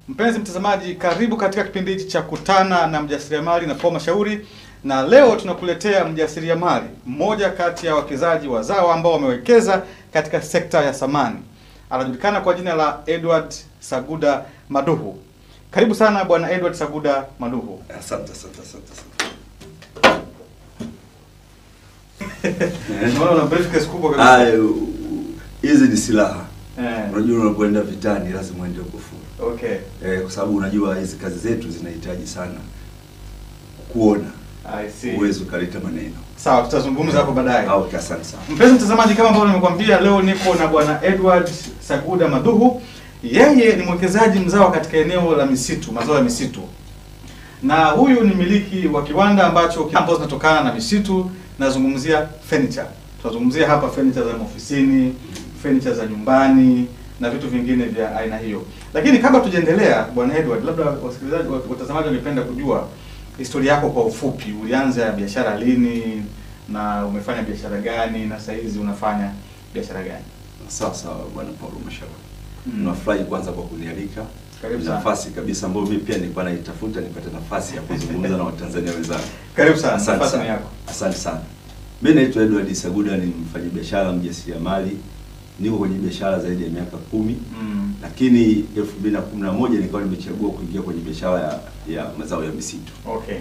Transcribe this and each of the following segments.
Mpenzi mtazamaji, karibu katika kipindi hiki cha Kutana na Mjasiriamali na Paul Mashauri, na leo tunakuletea mjasiriamali mmoja kati ya wawekezaji wazawa ambao wamewekeza katika sekta ya samani. Anajulikana kwa jina la Edward Saguda Maduhu. Karibu sana bwana Edward Saguda Maduhu. Asante. Unaona briefcase kubwa kabisa. Hizi ni silaha. Unajua unapoenda vitani lazima uende kufuru. Okay. Kwa sababu unajua hizi kazi zetu zinahitaji sana kuona. I see. Uwezo kaleta maneno. Sawa, tutazungumza hapo baadaye. Okay, asante sana. Mpenzi mtazamaji, kama ambavyo nimekuambia, leo niko na bwana Edward Saguda Maduhu. Yeye ni mwekezaji mzawa katika eneo la misitu, mazao ya misitu. Na huyu ni miliki wa kiwanda ambazo zinatokana na misitu. Nazungumzia furniture. Tutazungumzia hapa furniture za ofisini, furniture za nyumbani na vitu vingine vya aina hiyo. Lakini kabla tujaendelea, bwana Edward, labda wasikilizaji watazamaji wangependa kujua historia yako kwa ufupi. Ulianza biashara lini na umefanya biashara gani na sasa hizi unafanya biashara gani? Sawa bwana Paul Mashauri. Nafurahi kwanza kwa kunialika. Karibu sana. Nafasi kabisa ambayo mimi pia nilikuwa naitafuta nipate nafasi ya kuzungumza na Watanzania wenzangu. Karibu sana. Nafasi ni yako. Asante sana. Mimi naitwa Edward Saguda, ni mfanyabiashara mjasiriamali. Niko kwenye biashara zaidi ya miaka 10. Lakini 2011 nilikuwa nimechagua kuingia kwenye biashara ya mazao ya misitu. Okay.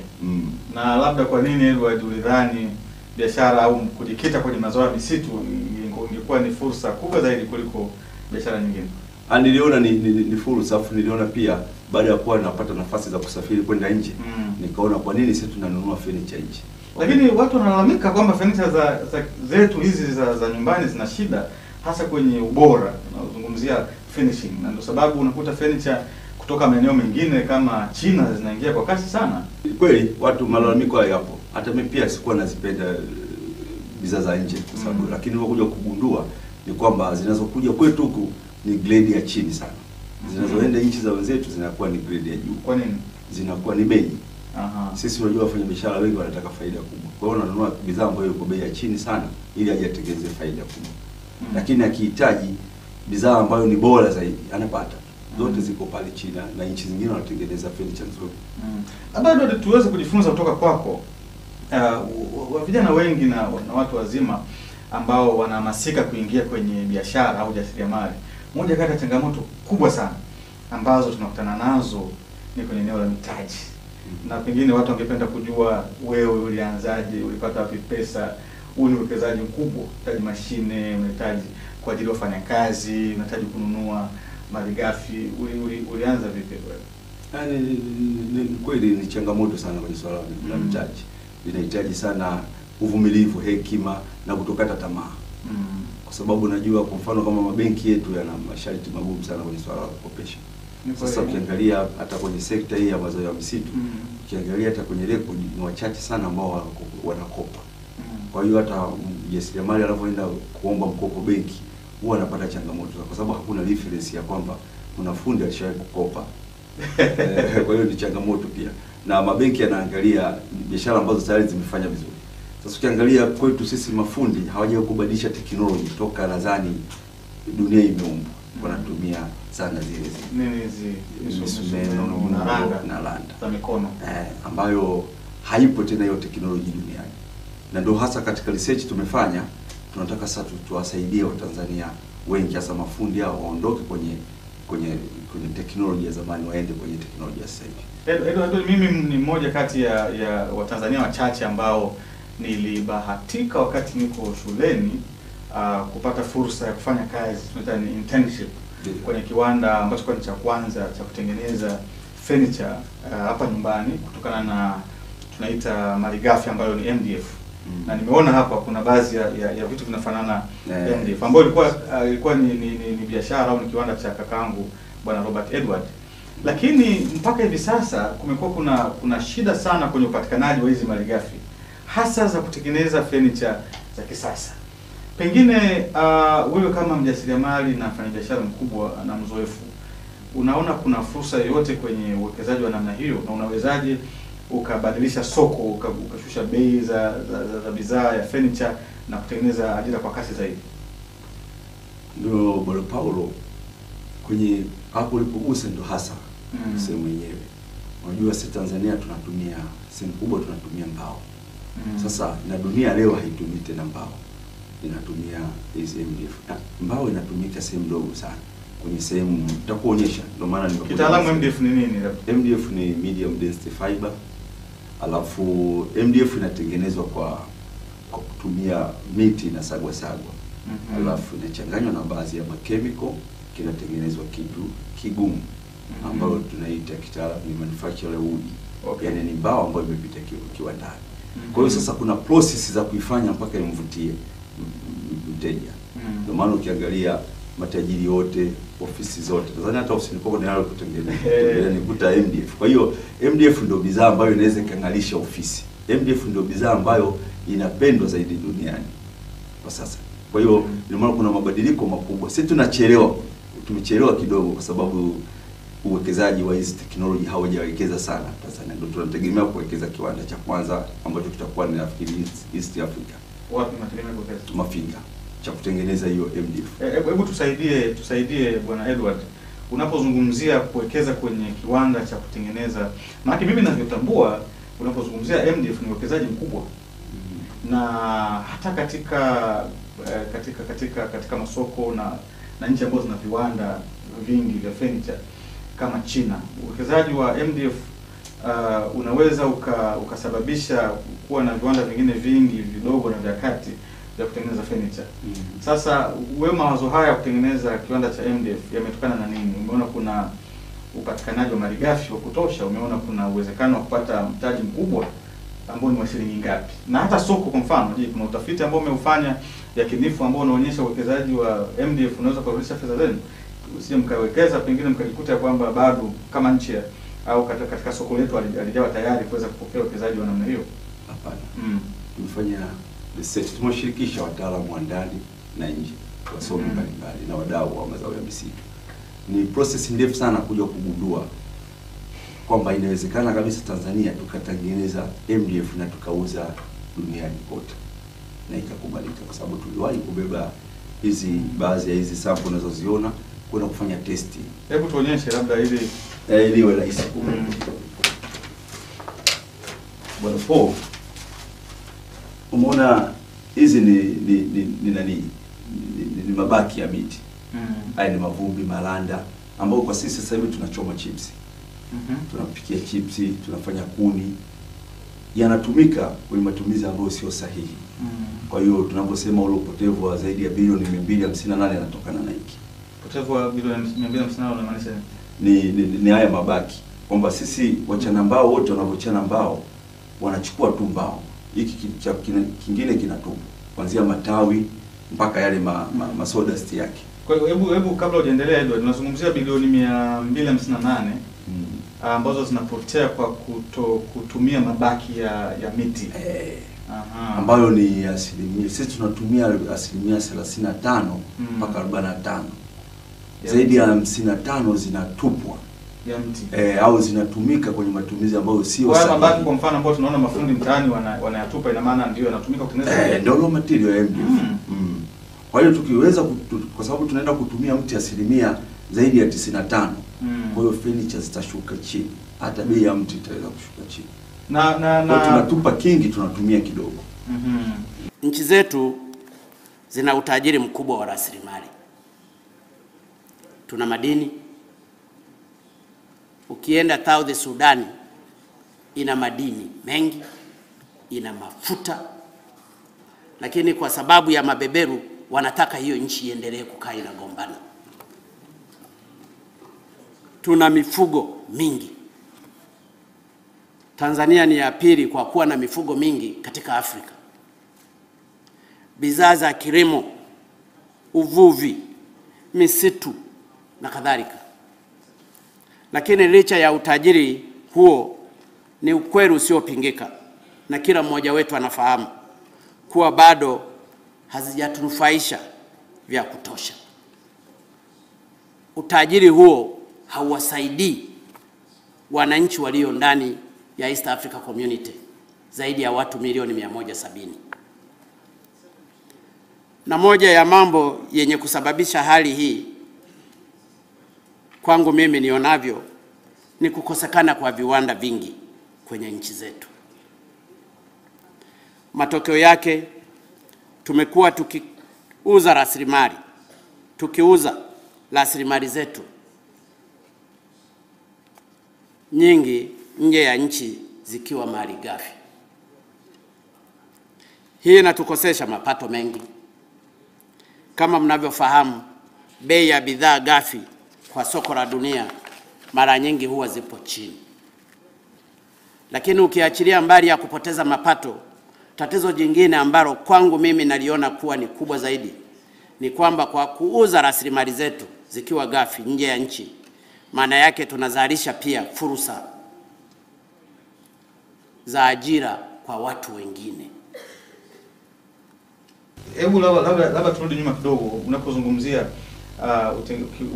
Na labda kwa nini Edward ulidhani biashara au kujikita kwenye mazao ya misitu ingekuwa ni fursa kubwa zaidi kuliko biashara nyingine? Niliona ni fursa, afu niliona pia baada ya kuwa napata nafasi za kusafiri kwenda nje, nikaona kwa nini sisi tunanunua furniture nje. Lakini watu wanalalamika kwamba furniture zetu hizi za nyumbani zina shida hasa kwenye ubora. Tunazungumzia finishing. Na ndio sababu unakuta furniture kutoka maeneo mengine kama China zinaingia kwa kasi sana. Kweli watu malalamiko hayapo. Hata mimi pia sikuwa nazipenda bidhaa za nje kwa sababu lakini nilikuja kugundua ni kwamba zinazokuja kwetu huku ni grade ya chini sana. Zinazoenda nchi za wenzetu zinakuwa ni grade ya juu. Kwa nini? Zinakuwa ni bei. Aha. Sisi unajua wafanyabiashara wengi wanataka faida kubwa. Kwa hiyo wananunua bidhaa ambayo iko bei ya chini sana ili aje atengeneze faida kubwa. Lakini akihitaji bidhaa ambayo ni bora zaidi anapata. Zote ziko pale China na nchi zingine wanatengeneza furniture nzuri. Labda ndio tuweze kujifunza kutoka kwako. Vijana wengi na watu wazima ambao wanahamasika kuingia kwenye biashara au jasiriamali. Moja kati ya changamoto kubwa sana ambazo tunakutana nazo ni kwenye eneo la mitaji. Na pengine watu wangependa kujua wewe ulianzaje, ulipata wapi pesa, ule uwekezaji mkubwa, unahitaji mashine, unahitaji kwa ajili ya wafanyakazi, unahitaji kununua malighafi, ulianza vipi wewe? Ni kweli ni changamoto sana kwenye swala la mitaji. Inahitaji sana uvumilivu, hekima na kutokata tamaa. Kwa sababu najua kwa mfano kama mabenki yetu yana masharti magumu sana kwenye swala la kukopesha. Sasa ukiangalia hata kwenye sekta hii ya mazao ya misitu, ukiangalia hata kwenye rekodi ni wachache sana ambao wanakopa. Kwa hiyo hata mjasiriamali anapoenda kuomba mkopo benki huwa anapata changamoto kwa sababu hakuna reference ya kwamba kuna fundi alishawahi kukopa. Kwa hiyo ni changamoto pia. Na mabenki yanaangalia biashara ambazo tayari zimefanya vizuri. Sasa ukiangalia kwetu sisi mafundi hawajawahi kubadilisha teknolojia toka nadhani dunia imeumbwa. Wanatumia sana zile nini hizi misumeno na landa za mikono ambayo haipo tena hiyo teknolojia duniani. Na ndio hasa katika research tumefanya, tunataka sasa tuwasaidie Watanzania wengi hasa mafundi hao waondoke kwenye teknolojia zamani waende kwenye teknolojia sasa hivi. Edward, mimi ni mmoja kati ya Watanzania wachache ambao nilibahatika wakati niko shuleni kupata fursa ya kufanya kazi, tunaita ni internship, kwenye kiwanda ambacho kwa ni cha kwanza cha kutengeneza furniture hapa nyumbani kutokana na tunaita malighafi ambayo ni MDF. Na nimeona hapa kuna baadhi ya vitu vinafanana MDF ambayo ilikuwa ni biashara au ni kiwanda cha kakaangu bwana Robert Edward. Lakini mpaka hivi sasa kumekuwa kuna shida sana kwenye upatikanaji wa hizi malighafi hasa za kutengeneza furniture za kisasa. Pengine wewe kama mjasiriamali na mfanyabiashara mkubwa na mzoefu, unaona kuna fursa yoyote kwenye uwekezaji wa namna hiyo, na unawezaje ukabadilisha soko, ukashusha bei za bidhaa ya furniture na kutengeneza ajira kwa kasi zaidi? Ndio bwana Paulo, kwenye hapo ulipogusa ndo hasa sehemu yenyewe. Unajua sisi Tanzania tunatumia sehemu kubwa tunatumia mbao. Sasa na dunia leo haitumii tena mbao. Inatumia hizi MDF. Mbao inatumika sehemu ndogo sana. Kwenye sehemu nitakuonyesha. Ndio maana kitaalamu MDF ni nini? MDF ni medium density fiber. Alafu MDF inatengenezwa kwa kutumia miti na sagwa. Alafu inachanganywa na baadhi ya chemical, kinatengenezwa kitu kigumu ambayo tunaita kitaalamu ni manufactured wood. Yaani ni mbao ambayo imepita kiwandani. Kwa hiyo sasa kuna process za kuifanya mpaka imvutie mteja. Ndio maana ukiangalia matajiri wote, ofisi zote, Tanzania hata ofisi nipoko nalo kutengeneza nikuta MDF. Kwa hiyo MDF ndio bidhaa ambayo inaweza kangalisha ofisi. MDF ndio bidhaa ambayo inapendwa zaidi duniani kwa sasa. Kwa hiyo ndio maana kuna mabadiliko makubwa. Sisi tumechelewa kidogo kwa sababu uwekezaji wa hizi teknoloji hawajawekeza sana Tanzania. Ndio tunategemea kuwekeza kiwanda cha kwanza ambacho kitakuwa ni nafikiri East Africa. Wapi mnategemea kuwekeza? Mafinga cha kutengeneza hiyo MDF. Hebu tusaidie Bwana Edward, unapozungumzia kuwekeza kwenye kiwanda cha kutengeneza, maana mimi ninavyotambua unapozungumzia MDF ni uwekezaji mkubwa. Na hata katika masoko na nchi ambazo zina viwanda vingi vya furniture kama China, uwekezaji wa MDF unaweza ukasababisha kuwa na viwanda vingine vingi vidogo na vya kati vya kutengeneza furniture. Sasa wewe mawazo haya kutengeneza kiwanda cha MDF yametokana na nini? Umeona kuna upatikanaji wa malighafi wa kutosha? Umeona kuna uwezekano wa kupata mtaji mkubwa ambao ni wa shilingi ngapi? Na hata soko kwa mfano, je, kuna utafiti ambao umeufanya yakinifu ambao unaonyesha uwekezaji wa MDF unaweza kurudisha fedha zenu? Usije mkawekeza pengine mkajikuta kwamba bado kama nchi au katika soko letu alijawa tayari kuweza kupokea uwekezaji wa namna hiyo. Hapana. Tumefanya research, tumeshirikisha wataalamu wa ndani na nje, wasomi mbalimbali na wadau wa mazao ya misitu. Ni process ndefu sana kuja kugundua kwamba inawezekana kabisa Tanzania tukatengeneza MDF na tukauza duniani kote. Na ikakubalika kwa sababu tuliwahi kubeba baadhi ya hizi sample unazoziona kwenda kufanya testi. Hebu tuonyeshe labda ili liwe rahisi. Bwana Paul, umeona hizi ni nani? Ni mabaki ya miti. Haya ni mavumbi, malanda ambao kwa sisi sasa hivi tunachoma chips. Tunapikia chips, tunafanya kuni. Yanatumika kwa matumizi ambayo sio sahihi. Kwa hiyo tunaposema ule upotevu wa zaidi ya bilioni 258 yanatokana na hiki. Upotevu wa bilioni 258 unamaanisha ni haya mabaki. Kwamba sisi wachana mbao wote wanavyochana mbao wanachukua tu mbao. Hiki kingine kinatupwa kuanzia matawi mpaka yale masodasti yake. Kwa hiyo hebu kabla hujaendelea Edward, tunazungumzia bilioni 258 ambazo zinapotea kwa kutumia mabaki ya miti. Ambayo ni asilimia, sisi tunatumia asilimia 35 mpaka 45. Zaidi ya 55 zinatupwa ya mti. Au zinatumika kwenye matumizi ambayo sio sahihi. Kwa mabaki kwa mfano ambao tunaona mafundi mtaani wanayatupa, ina maana ndio yanatumika kutengeneza ndio raw material ya MDF. Kwa hiyo tukiweza kwa sababu tunaenda kutumia mti asilimia zaidi ya 95. Kwa hiyo furniture zitashuka chini. Hata bei ya mti itaweza kushuka chini. Na tunatupa kingi, tunatumia kidogo. Nchi zetu zina utajiri mkubwa wa rasilimali. Tuna madini. Ukienda South Sudan ina madini mengi, ina mafuta. Lakini kwa sababu ya mabeberu wanataka hiyo nchi iendelee kukaa inagombana. Tuna mifugo mingi. Tanzania ni ya pili kwa kuwa na mifugo mingi katika Afrika. Bidhaa za kilimo, uvuvi, misitu na kadhalika. Lakini licha ya utajiri huo, ni ukweli usiopingika na kila mmoja wetu anafahamu kuwa bado hazijatunufaisha vya kutosha. Utajiri huo hauwasaidii wananchi walio ndani ya East Africa Community, zaidi ya watu milioni 170. Na moja ya mambo yenye kusababisha hali hii kwangu mimi nionavyo ni kukosekana kwa viwanda vingi kwenye nchi zetu. Matokeo yake tumekuwa tukiuza rasilimali zetu nyingi nje ya nchi zikiwa malighafi. Hii inatukosesha mapato mengi. Kama mnavyofahamu, bei ya bidhaa ghafi kwa soko la dunia mara nyingi huwa zipo chini. Lakini ukiachilia mbali ya kupoteza mapato, tatizo jingine ambalo kwangu mimi naliona kuwa ni kubwa zaidi ni kwamba kwa kuuza rasilimali zetu zikiwa ghafi nje ya nchi, maana yake tunazalisha pia fursa za ajira kwa watu wengine. Hebu labda turudi nyuma kidogo, unapozungumzia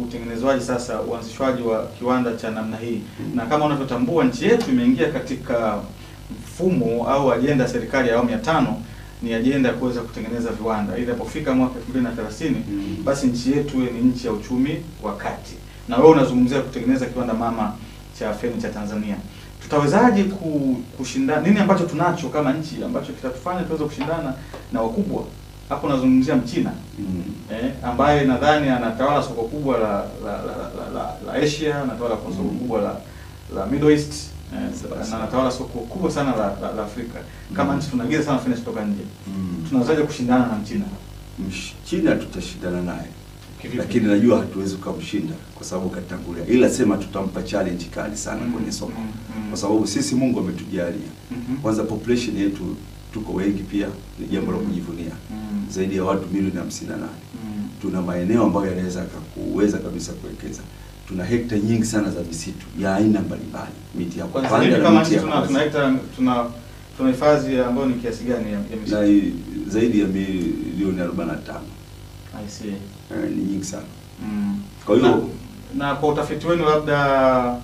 utengenezwaji sasa, uanzishwaji wa kiwanda cha namna hii, na kama unavyotambua nchi yetu imeingia katika mfumo au ajenda serikali ya awamu ya 5 ni ajenda ya kuweza kutengeneza viwanda. Ili inapofika mwaka 2030 basi nchi yetu ni nchi ya uchumi wa kati. Na wewe unazungumzia kutengeneza kiwanda mama cha furniture Tanzania. Tutawezaje kushindana? Nini ambacho tunacho kama nchi ambacho kitatufanya tuweze kushindana na wakubwa? Hapo nazungumzia Mchina. Ambaye nadhani anatawala soko kubwa la Asia, anatawala soko kubwa la Middle East, na anatawala soko kubwa sana la Afrika. Kama nchi tunaagiza sana furniture kutoka nje. Tunawezaje kushindana na Mchina? China tutashindana naye. Lakini najua hatuwezi kumshinda kwa sababu katangulia. Ila sema tutampa challenge kali sana kwenye soko. Kwa sababu sisi Mungu ametujalia. Kwanza population yetu tuko wengi, pia ni jambo la kujivunia. Zaidi ya watu milioni 58. Tuna maeneo ambayo yanaweza kuweza kabisa kuwekeza. Tuna hekta nyingi sana za misitu ya aina mbalimbali. Miti ya kupanda na miti ya tuna hifadhi ambayo ni kiasi gani ya misitu? Na zaidi ya milioni 45. I see. Ni nyingi sana. Kwa hiyo na kwa utafiti wenu labda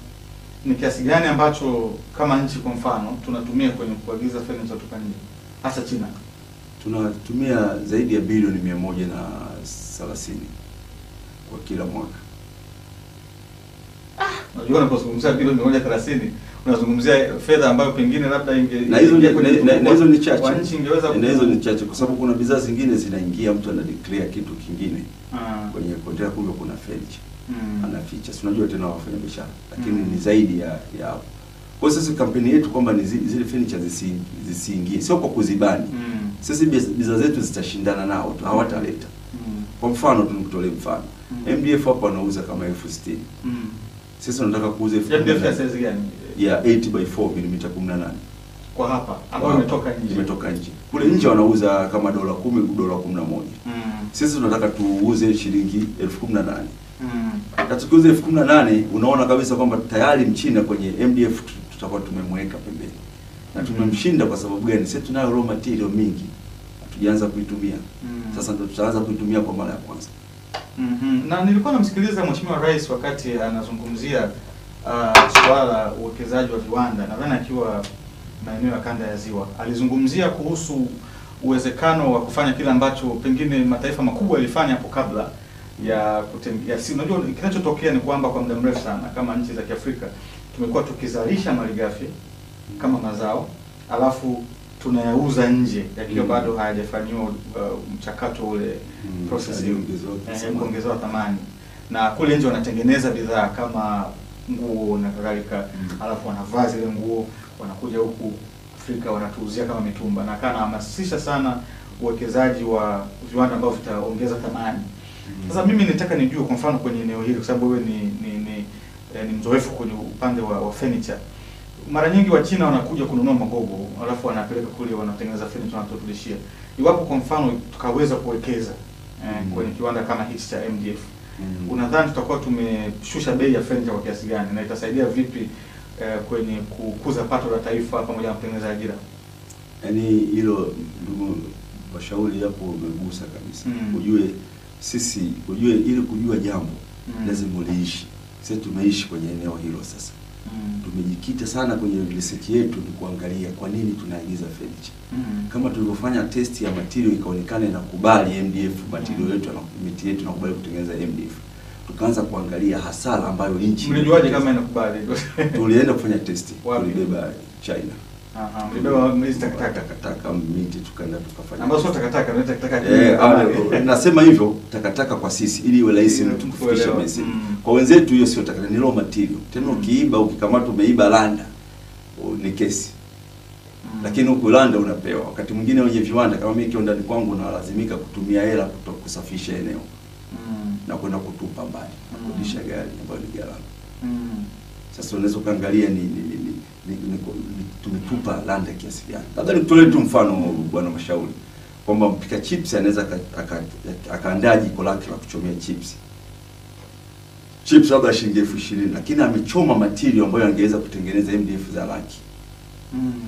ni kiasi gani ambacho kama nchi kwa mfano tunatumia kwenye kuagiza furniture kutoka nje, hasa China? Tunatumia zaidi ya bilioni 130 kwa kila mwaka. Unajua unapozungumzia bilioni 130 unazungumzia fedha ambayo pengine labda na hizo ni chache. Kwa nchi ingeweza na hizo ni chache kwa sababu kuna bidhaa zingine zinaingia, mtu ana declare kitu kingine kwenye container, kumbe kuna furniture anaficha. Si unajua tena wafanya biashara, lakini ni zaidi ya hapo. Kwa sisi kampeni yetu kwamba ni zile furniture zisiingie, sio kwa kuzibani. Sisi bidhaa zetu zitashindana nao tu, hawataleta. Kwa mfano tunikutolee mfano. MDF hapa wanauza kama 60,000. Sisi tunataka kuuza MDF ya size gani? Ya 8 by 4 mm 18. Kwa hapa ambayo imetoka nje. Kule nje wanauza kama $10, $11. Sisi tunataka tuuze shilingi 18,000. Na tukiuza 18,000 unaona kabisa kwamba tayari Mchina kwenye MDF tutakuwa tumemweka pembeni. Na tumemshinda kwa sababu gani? Sisi tunayo raw material mingi. Hatujaanza kuitumia. Sasa ndio tutaanza kuitumia kwa mara ya kwanza. Na nilikuwa namsikiliza Mheshimiwa Rais wakati anazungumzia swala la uwekezaji wa viwanda, nadhani akiwa maeneo ya kanda ya Ziwa. Alizungumzia kuhusu uwezekano wa kufanya kile ambacho pengine mataifa makubwa yalifanya hapo kabla ya si unajua kinachotokea ni kwamba kwa muda mrefu sana kama nchi za Kiafrika tumekuwa tukizalisha malighafi kama mazao, alafu tunayauza nje yakiwa bado hayajafanywa mchakato ule processing, kuongezewa thamani, na kule nje wanatengeneza bidhaa kama nguo na kadhalika, alafu wanavaa zile nguo wanakuja huku Afrika wanatuuzia kama mitumba, na kana hamasisha sana uwekezaji wa viwanda ambao vitaongeza thamani. Sasa mimi nitaka nijue kwa mfano kwenye eneo hili, kwa sababu wewe ni mzoefu kwenye upande wa furniture. Mara nyingi wa China wanakuja kununua magogo, alafu wanapeleka kule wanatengeneza furniture na kutulishia. Iwapo kwa mfano tukaweza kuwekeza kwenye kiwanda kama hichi cha MDF, unadhani tutakuwa tumeshusha bei ya furniture kwa kiasi gani, na itasaidia vipi kwenye kukuza pato la taifa pamoja na kutengeneza ajira? Yaani hilo ndugu washauri hapo umegusa kabisa. Ujue ili kujua jambo lazima uliishi. Sisi tumeishi kwenye eneo hilo sasa. Tumejikita sana kwenye research yetu ni kuangalia kwa nini tunaagiza furniture. Kama tulivyofanya test ya material ikaonekana inakubali MDF, material yetu na miti yetu inakubali kutengeneza MDF. tukaanza kuangalia hasara ambayo nchi. Mlijuaje kama inakubali? Tulienda kufanya testi, tulibeba China. Mlibeba hizi takataka miti, tukaenda tukafanya. Ambazo sio takataka, ni takataka. Nasema hivyo takataka kwa sisi ili iwe rahisi mtu kufikisha message. Kwa wenzetu hiyo sio takataka, ni raw material. Tena ukiiba, ukikamata umeiba landa, ni kesi. Lakini huko landa unapewa. Wakati mwingine wenye viwanda kama mimi kiondani kwangu nalazimika kutumia hela kusafisha eneo. Na kwenda kutupa mbali, na kudisha gari ambayo ni gharama. Sasa unaweza kuangalia ni tumetupa landa kiasi gani. Labda nikutolee tu mfano bwana Mashauri kwamba mpika chips anaweza akaandaa jiko lake la kuchomea chips. Chips labda shilingi 20,000 lakini amechoma material ambayo angeweza kutengeneza MDF za laki.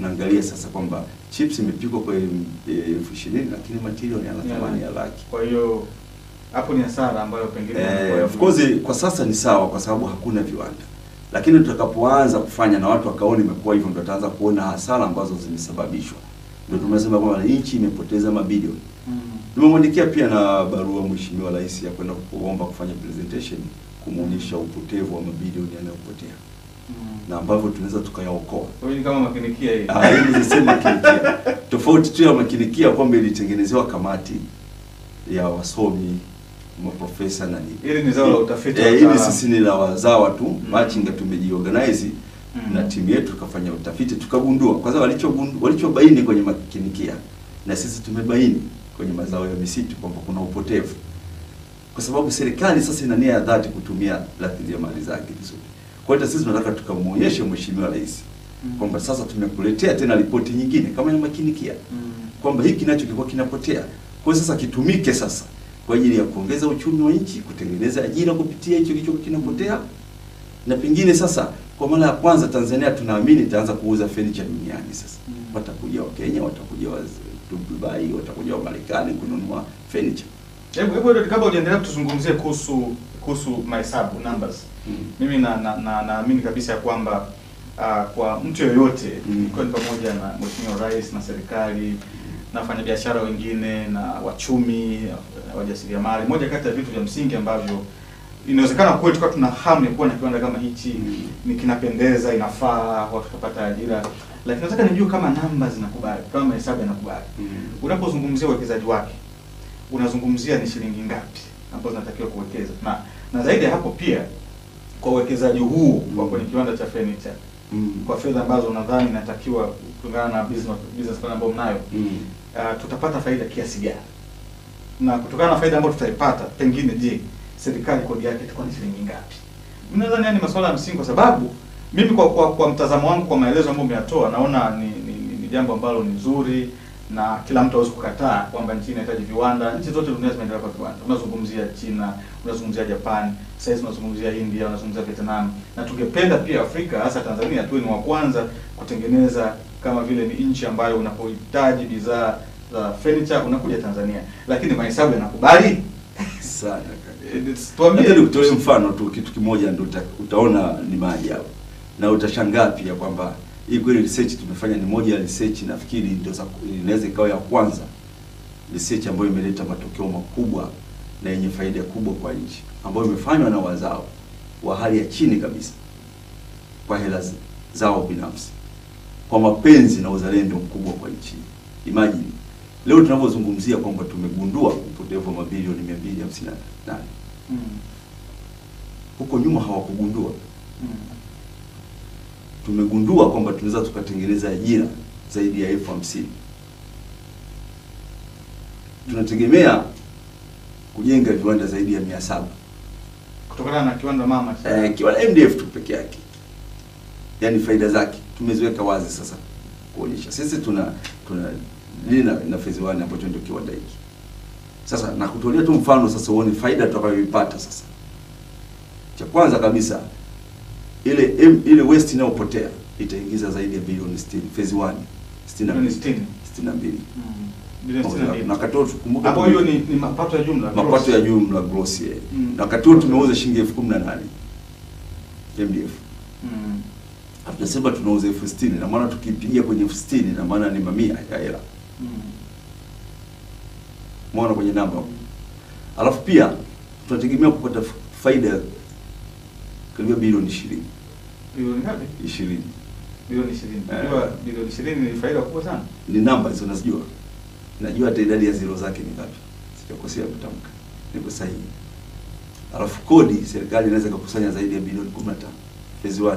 Naangalia sasa kwamba chips imepikwa kwa 20,000 lakini material ni ana thamani ya laki. Kwa hiyo hapo ni hasara ambayo pengine of course kwa sasa ni sawa kwa sababu hakuna viwanda. Lakini tutakapoanza kufanya na watu wakaona imekuwa hivyo ndio tutaanza kuona hasara ambazo zimesababishwa. Ndio tumesema kwamba nchi imepoteza mabilioni. Nimemwandikia pia na barua Mheshimiwa Rais ya kwenda kuomba kufanya presentation kumuonyesha upotevu wa mabilioni yanayopotea. Na ambavyo tunaweza tukayaokoa. Kwa hiyo kama makinikia hii. Hii ni sema makinikia. Tofauti tu ya makinikia kwamba ilitengenezewa kamati ya wasomi, maprofesa na nini. Ili ni zao la utafiti. Ili sisi ni la wazawa tu, machinga tumejiorganize na timu yetu tukafanya utafiti tukagundua. Kwanza walichobaini kwenye makinikia na sisi tumebaini kwenye mazao ya misitu kwamba kuna upotevu. Kwa sababu serikali sasa ina nia ya dhati kutumia rasilimali zake vizuri. Kwa hiyo sisi tunataka tukamuonyeshe Mheshimiwa Rais kwamba sasa tumekuletea tena ripoti nyingine kama ya makinikia kwamba hiki nacho kilikuwa kinapotea. Kwa hiyo sasa kitumike sasa kwa ajili ya kuongeza uchumi wa nchi, kutengeneza ajira kupitia hicho kilicho kinapotea. Na pengine sasa kwa mara ya kwanza Tanzania tunaamini itaanza kuuza furniture duniani sasa. Watakuja wa Kenya, watakuja wa Dubai, watakuja wa Marekani kununua furniture. Hebu kabla hujaendelea tuzungumzie kuhusu mahesabu numbers. Mimi naamini kabisa kwamba kwa mtu yoyote ikiwa ni pamoja na Mheshimiwa Rais na serikali na wafanyabiashara wengine na wachumi, wajasiriamali, moja kati ya vitu vya msingi ambavyo inawezekana kweli tukao tuna hamu ya kuwa na kiwanda kama hichi, ni kinapendeza, inafaa watu kupata ajira, lakini nataka nijue kama numbers zinakubali, kama mahesabu yanakubali. Unapozungumzia uwekezaji wake, unazungumzia ni shilingi ngapi ambazo zinatakiwa kuwekeza? Na zaidi ya hapo pia kwa uwekezaji huu kwa kwenye kiwanda cha furniture, kwa fedha ambazo unadhani inatakiwa kulingana na business plan ambayo mnayo, tutapata faida kiasi gani? Na kutokana na faida ambayo tutaipata, pengine je, serikali kodi yake itakuwa ni shilingi ngapi? Mnadhani yani masuala ya msingi, kwa sababu mimi kwa mtazamo wangu, kwa maelezo ambayo umeyatoa, naona ni jambo ambalo ni nzuri na kila mtu hawezi kukataa kwamba nchi inahitaji viwanda. Nchi zote duniani zinaendelea kwa viwanda. Unazungumzia China, unazungumzia Japan, sasa unazungumzia India, unazungumzia Vietnam. Na tungependa pia Afrika, hasa Tanzania, tuwe ni wa kwanza kutengeneza, kama vile ni nchi ambayo unapohitaji bidhaa za furniture unakuja Tanzania. Lakini mahesabu yanakubali sana. Tuambie, nikutolee mfano tu kitu kimoja ndio utaona ni maajabu. Na utashangaa pia kwamba hii kweli research tumefanya ni moja ya research nafikiri ndio inaweza ikawa ya kwanza research ambayo imeleta matokeo makubwa na yenye faida kubwa kwa nchi, ambayo imefanywa na wazao wa hali ya chini kabisa kwa hela zao binafsi, kwa mapenzi na uzalendo mkubwa kwa nchi. Imagine leo tunapozungumzia kwamba tumegundua upotevu wa mabilioni 258. Huko nyuma hawakugundua. Tumegundua kwamba tunaweza tukatengeneza ajira zaidi ya 50,000. Tunategemea kujenga viwanda zaidi ya 700 kutokana na kiwanda mama kiwanda MDF tu peke yake. Yaani faida zake tumeziweka wazi sasa kuonyesha. Sisi tuna na phase 1 ambacho ndio kiwanda hiki. Sasa na kutolea tu mfano sasa uone faida tutakayoipata sasa. Cha kwanza kabisa, ile waste inayopotea itaingiza zaidi ya bilioni 60 phase 1 62. Na katoa tukumbuke hapo hiyo ni mapato ya jumla, mapato ya jumla gross. Na katoa tumeuza shilingi 18,000 MDF. Tunasema tunauza 60,000 na maana tukipigia kwenye 60,000 na maana ni mamia ya hela. Muone kwenye namba. Alafu pia tunategemea kupata faida karibu bilioni 20. Bilioni ngapi? 20. Bilioni 20. Unajua bilioni 20 ni faida kubwa sana. Ni namba hizo unazijua. Najua hata idadi ya zero zake ni ngapi. Sijakosea kutamka. Niko sahihi. Alafu kodi serikali inaweza kukusanya zaidi ya bilioni 15 phase 1.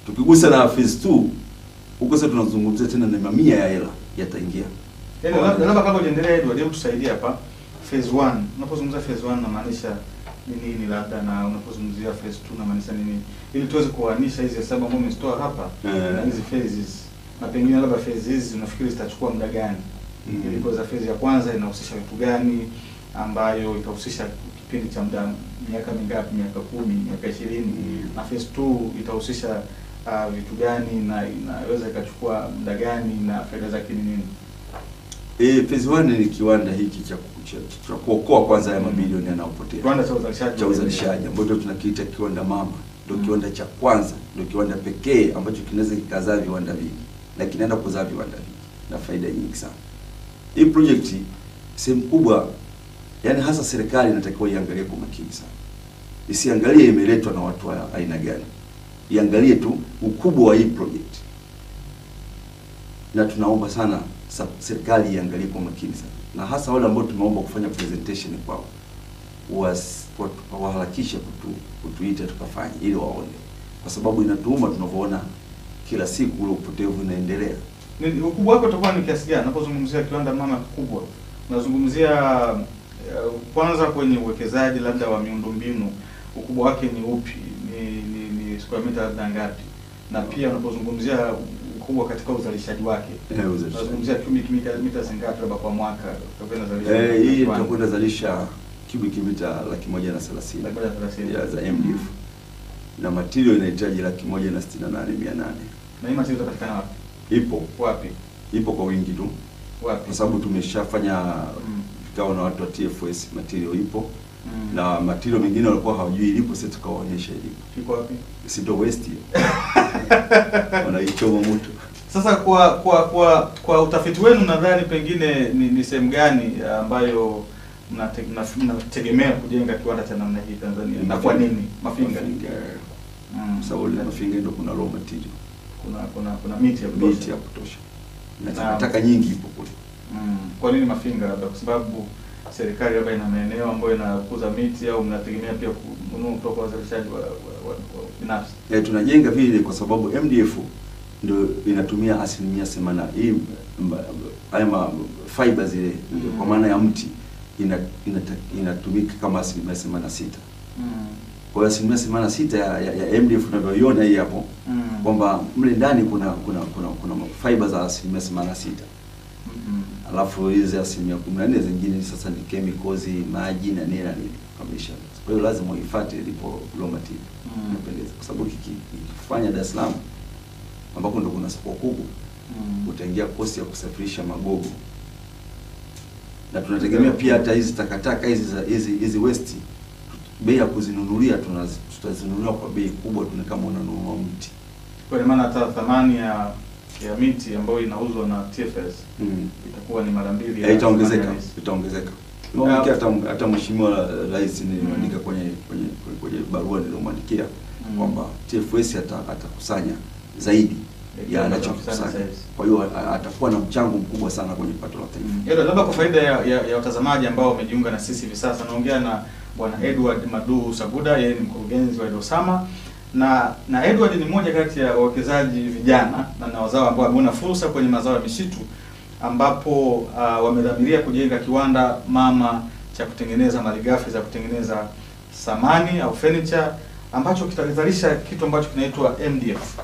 Tukigusa na phase 2 huko sasa tunazungumzia tena na mamia ya hela yataingia. Yaani labda kama unaendelea Edward, hebu tusaidie hapa phase 1. Unapozungumza phase 1 unamaanisha nini labda, na unapozungumzia phase 2 unamaanisha nini? Ili tuweze kuanisha hizi hesabu ambazo umezitoa hapa na hizi phases. Na pengine labda phases hizi unafikiri zitachukua muda gani? Ili kwa phase ya kwanza inahusisha vitu gani ambayo itahusisha kipindi cha muda miaka mingapi, miaka 10, miaka 20, na phase 2 itahusisha vitu gani na inaweza ikachukua muda gani na faida zake ni nini? Phase 1 ni kiwanda hiki cha kuokoa kwanza ya mabilioni yanayopotea. Kiwanda cha uzalishaji ambacho tunakiita kiwanda mama. Ndio kiwanda cha kwanza, ndio kiwanda pekee ambacho kinaweza kikazaa viwanda vingi na kinaenda kuzaa viwanda vingi na faida nyingi sana. Hii project sehemu kubwa, yani hasa serikali inatakiwa iangalie kwa makini sana. Isiangalie imeletwa na watu wa aina gani. Iangalie tu ukubwa wa hii project. Na tunaomba sana serikali iangalie kwa makini sana. Na hasa wale ambao tumeomba kufanya presentation kwao, waharakishe kutuita tukafanya ili waone. Kwa sababu inatuuma tunavyoona kila siku ule upotevu unaendelea. Ni ukubwa wake utakuwa ni kiasi gani? Unapozungumzia kiwanda mama kikubwa, unazungumzia kwanza kwenye uwekezaji labda wa miundombinu, ukubwa wake ni upi? Ni square meter labda ngapi? Na pia unapozungumzia ukubwa katika uzalishaji wake, unazungumzia cubic meters ngapi labda kwa mwaka utakwenda zalisha? Hii tutakwenda zalisha cubic meter 130,000 za MDF. Na material inahitaji 168,800. Na hii material itapatikana wapi? Ipo. Wapi? Ipo kwa wingi tu. Wapi? Kwa sababu tumeshafanya vikao na watu wa TFS, material ipo. Na material mengine walikuwa hawajui ilipo, sasa tukawaonyesha ilipo. Iko wapi? Sito West hiyo. Wanaichoma moto. Sasa kwa utafiti wenu nadhani pengine ni sehemu gani ambayo mnategemea kujenga kiwanda cha namna hii Tanzania? Na kwa nini Mafinga? Sababu ile Mafinga ndio kuna raw material. Kuna miti ya kutosha. Na takataka nyingi ipo kule. Kwa nini Mafinga labda? Kwa sababu serikali labda ina maeneo ambayo inakuza miti, au mnategemea pia kununua kutoka wazalishaji wa binafsi? Tunajenga vile kwa sababu MDF ndio inatumia 80%. Hii haya fiber zile kwa maana ya mti inatumika kama 86%. Kwa hiyo 86% ya MDF tunavyoiona hii hapo kwamba mle ndani kuna fiber za 86%. Alafu hizo 14% zingine sasa ni chemicals, maji na nini kabisa. Kwa hiyo lazima uifuate ilipo raw material. Inapendeza kwa sababu kifanya Dar es Salaam ambapo ndio kuna soko kubwa, utaingia kosti ya kusafirisha magogo. Na tunategemea pia hata hizi takataka hizi waste, bei ya kuzinunulia tutazinunua kwa bei kubwa tu kama unanunua mti. Kwa maana hata thamani ya miti ambayo inauzwa na TFS itakuwa ni mara mbili ya itaongezeka. Hata Mheshimiwa Rais nimeandika kwenye barua niliyomwandikia kwamba TFS atakusanya zaidi ya anachokusanya. Kwa hiyo atakuwa na mchango mkubwa sana kwenye pato la taifa. Labda kwa faida ya watazamaji ambao wamejiunga na sisi hivi sasa, naongea na Bwana Edward Madu Saguda, yeye ni mkurugenzi wa Edosama. Na Edward ni mmoja kati ya wawekezaji vijana na wazao ambao wameona fursa kwenye mazao ya misitu, ambapo wamedhamiria kujenga kiwanda mama cha kutengeneza malighafi za kutengeneza samani au furniture, ambacho kitazalisha kitu ambacho kinaitwa MDF.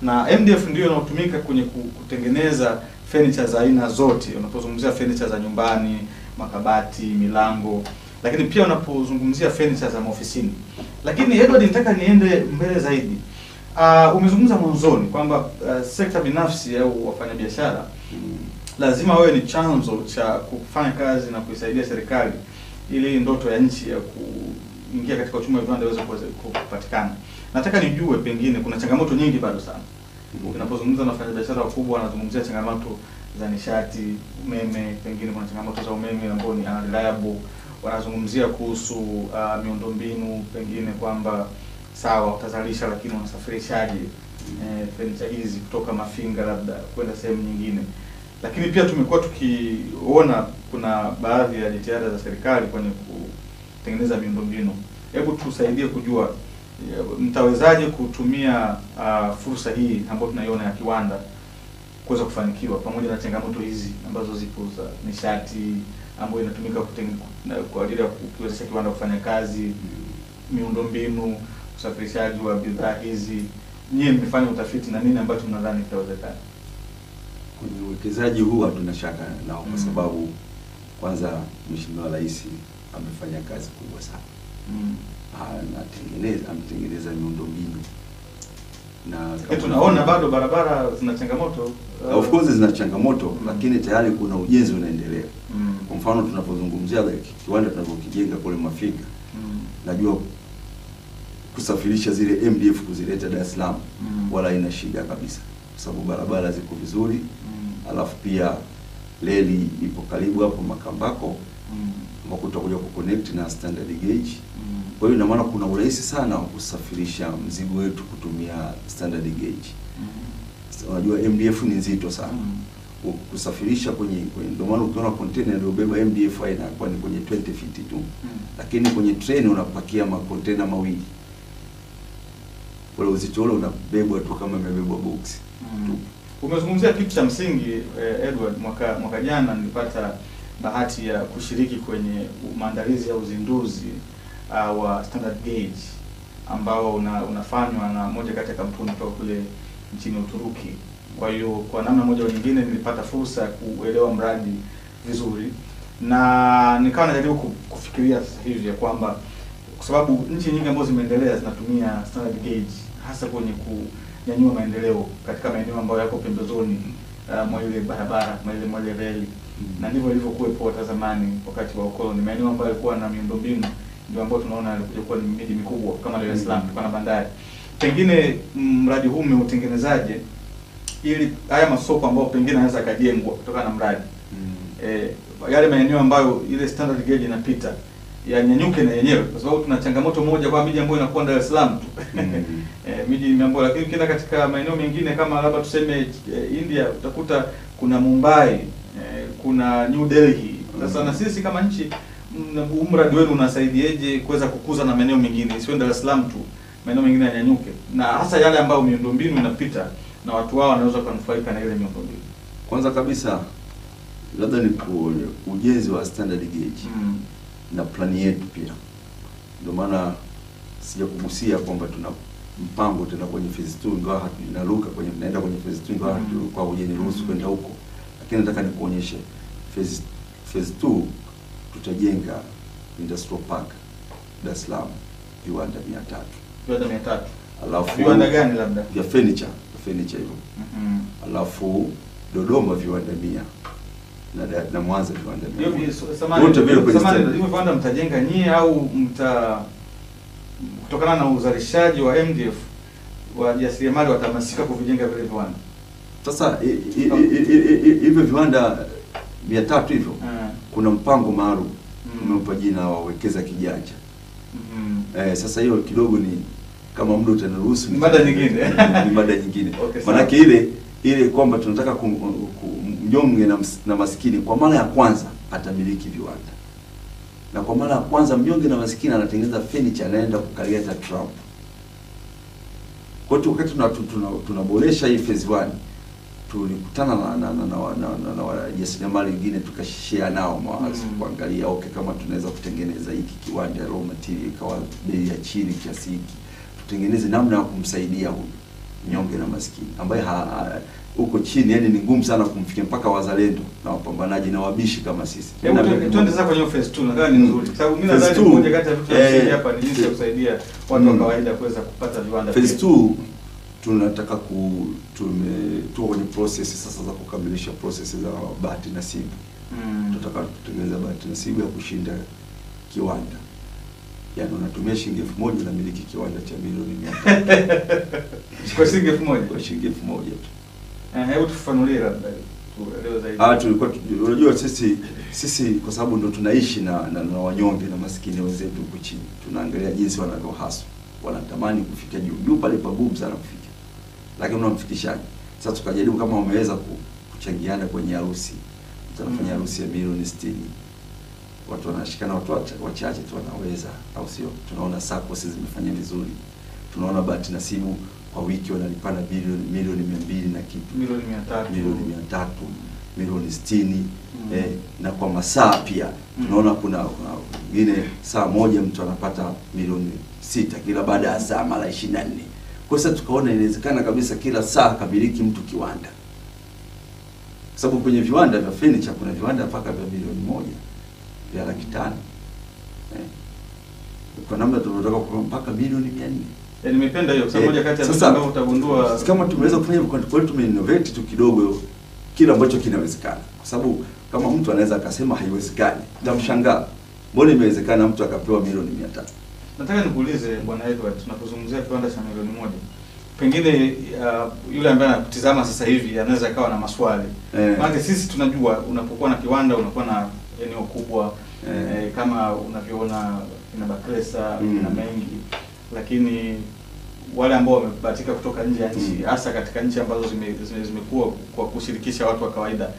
Na MDF ndio inayotumika kwenye kutengeneza furniture za aina zote. Unapozungumzia furniture za nyumbani, makabati, milango, lakini pia unapozungumzia furniture za ofisini. Lakini Edward, nataka niende mbele zaidi. Umezungumza mwanzoni kwamba sekta binafsi au wafanyabiashara lazima wawe ni chanzo cha kufanya kazi na kuisaidia serikali ili ndoto ya nchi ya kuingia katika uchumi wa viwanda iweze kupatikana. Nataka nijue pengine kuna changamoto nyingi bado sana. Unapozungumza na wafanyabiashara wakubwa wanazungumzia changamoto za nishati, umeme, pengine kuna changamoto za umeme ambao ni unreliable. wanazungumzia kuhusu miundombinu, pengine kwamba sawa utazalisha lakini unasafirishaje furniture hizi kutoka Mafinga labda kwenda sehemu nyingine. Lakini pia tumekuwa tukiona kuna baadhi ya jitihada za serikali kwenye kutengeneza miundombinu. Hebu tusaidie kujua mtawezaje kutumia fursa hii ambayo tunaiona ya kiwanda kuweza kufanikiwa, pamoja na changamoto hizi ambazo zipo za nishati ambayo inatumika kwa ajili ya kuwezesha kiwanda kufanya kazi, miundombinu, usafirishaji wa bidhaa hizi. Nyie mmefanya utafiti na nini ambacho mnadhani kitawezekana? Kwenye uwekezaji huu hatuna shaka nao kwa sababu kwanza Mheshimiwa Rais amefanya kazi kubwa sana. Ametengeneza miundombinu. Na tunaona bado barabara zina changamoto. Of course zina changamoto, lakini tayari kuna ujenzi unaendelea. Kwa mfano tunapozungumzia kiwanda tunapokijenga kule Mafinga, najua kusafirisha zile MDF kuzileta Dar es Salaam wala ina shida kabisa, kwa sababu barabara ziko vizuri. Alafu pia reli ipo karibu hapo Makambako, ambako tutakuja kuconnect na standard gauge. Kwa hiyo ina maana kuna urahisi sana wa kusafirisha mzigo wetu kutumia standard gauge. Unajua MDF ni nzito sana. Kusafirisha kwenye ndio maana ukiona container iliyobeba MDF inakuwa ni kwenye 20 feet tu. Lakini kwenye train unapakia makontena mawili. Wala uzito ule unabebwa tu kama imebebwa box. Umezungumzia kitu cha msingi Edward. Mwaka jana nilipata bahati ya kushiriki kwenye maandalizi ya uzinduzi wa standard gauge ambao unafanywa na moja kati ya kampuni kutoka kule nchini Uturuki. Kwa hiyo kwa namna moja au nyingine nilipata fursa ya kuelewa mradi vizuri, na nikawa najaribu kufikiria sasa hivi ya kwamba kwa sababu nchi nyingi ambazo zimeendelea zinatumia standard gauge hasa kwenye kunyanyua maendeleo katika maeneo ambayo yako pembezoni mwa ile barabara, mwa ile reli. Na ndivyo ilivyokuwepo hata zamani wakati wa ukoloni. Maeneo ambayo yalikuwa na miundombinu ndio ambayo tunaona yalikuwa ni miji mikubwa kama Dar es Salaam, kwa na bandari. Pengine mradi huu umeutengenezaje ili haya masoko ambayo pengine yanaweza kujengwa kutokana na mradi yale maeneo ambayo ile standard gauge inapita yanyanyuke na yenyewe, kwa sababu tuna changamoto moja kwa miji ambayo inakuwa Dar es Salaam tu. Miji ambayo, lakini ukienda katika maeneo mengine kama labda tuseme India, utakuta kuna Mumbai, kuna New Delhi. Sasa na sisi kama nchi, mradi wenu unasaidieje kuweza kukuza na maeneo mengine, isiwe Dar es Salaam tu, maeneo mengine yanyanyuke, na hasa yale ambayo miundombinu inapita na watu wao wanaweza kunufaika na ile miundombinu? Kwanza kabisa labda ni ujenzi wa standard gauge na plani yetu pia. Ndio maana sijakugusia kwamba tuna mpango tena kwenye phase 2, ingawa tunaruka tunaenda kwenye phase 2 ingawa kwa hujaniruhusu kwenda huko, lakini nataka nikuonyeshe phase 2 tutajenga industrial park Dar es Salaam, viwanda 300. Viwanda 300. Alafu viwanda gani labda? Vya furniture hivyo. Alafu Dodoma viwanda 100 na Mwanza viwanda 100. Wote vile kwenye hiyo viwanda mtajenga nyie au kutokana na uzalishaji wa MDF wajasiriamali watahamasika kuvijenga vile viwanda? Sasa hivyo viwanda 300 hivyo kuna mpango maalum umeupa jina wawekeza kijanja. Sasa hiyo kidogo ni kama muda utaniruhusu ni mada nyingine. Ni mada nyingine. Okay, maana ile kwamba tunataka mnyonge na maskini kwa mara ya kwanza atamiliki viwanda. Na kwa mara ya kwanza mnyonge na maskini anatengeneza furniture, anaenda kukalia hata Trump. Kwa hiyo wakati tunaboresha hii phase 1 tulikutana na wajasiriamali wengine, tukashare nao mawazo kuangalia kama tunaweza kutengeneza hiki kiwanda raw material kwa bei ya chini kiasi hiki, tutengeneze namna ya kumsaidia huyu mnyonge na maskini ambaye huko chini, yani ni ngumu sana kumfikia, mpaka wazalendo na wapambanaji na wabishi kama sisi. Twende sasa kwenye phase 2, nadhani ni nzuri, sababu mimi nadhani moja kati ya vitu vingi hapa ni jinsi ya kusaidia watu wa kawaida kuweza kupata viwanda. Phase 2 tunataka tuko kwenye process sasa za kukamilisha process za bahati nasibu. Tunataka kutengeneza bahati nasibu ya kushinda kiwanda. Yaani unatumia shilingi 1000 na miliki kiwanda cha milioni 500. Kwa shilingi 1000? Kwa shilingi 1000 tu. Hebu tufafanulie labda. tuelewe zaidi. Tulikuwa unajua sisi kwa sababu ndo tunaishi na wanyonge na maskini wenzetu huko chini. Tunaangalia jinsi wanavyohaswa. Wanatamani kufika juu pale pagumu sana kufika. Lakini unamfikishaje? Sasa tukajaribu kama wameweza kuchangiana kwenye harusi. Tunafanya harusi ya milioni 60. Watu wanashikana, watu wachache tu wanaweza, au sio? Tunaona SACCOS zimefanya vizuri. Tunaona bahati nasibu kwa wiki wanalipana milioni 200 na kitu, milioni 300, milioni 60. Na kwa masaa pia tunaona kuna wengine saa moja mtu anapata milioni 6 kila baada ya saa mara 24. Kwa sasa tukaona inawezekana kabisa kila saa kamiliki mtu kiwanda. Sababu kwenye viwanda vya furniture kuna viwanda mpaka vya milioni 1 vya $500,000. Kwa namna tunataka kwa mpaka milioni 400. Nimependa hiyo kwa sababu moja kati ya vitu ambavyo utagundua kama tumeweza kufanya kwa kweli, tumeinnovate tu kidogo kile ambacho kinawezekana. Kwa sababu kama mtu anaweza akasema haiwezekani, utamshangaa. Mbona imewezekana mtu akapewa milioni 300? Nataka nikuulize Bwana Edward, tunapozungumzia kiwanda cha milioni 1, pengine yule ambaye anakutizama sasa hivi anaweza akawa na maswali. Maana sisi tunajua unapokuwa na kiwanda unakuwa na eneo kubwa, kama unavyoona ina Bakresa, ina mengi, lakini wale ambao wamebahatika kutoka nje ya nchi, hasa katika nchi ambazo zimekuwa kwa kushirikisha watu wa kawaida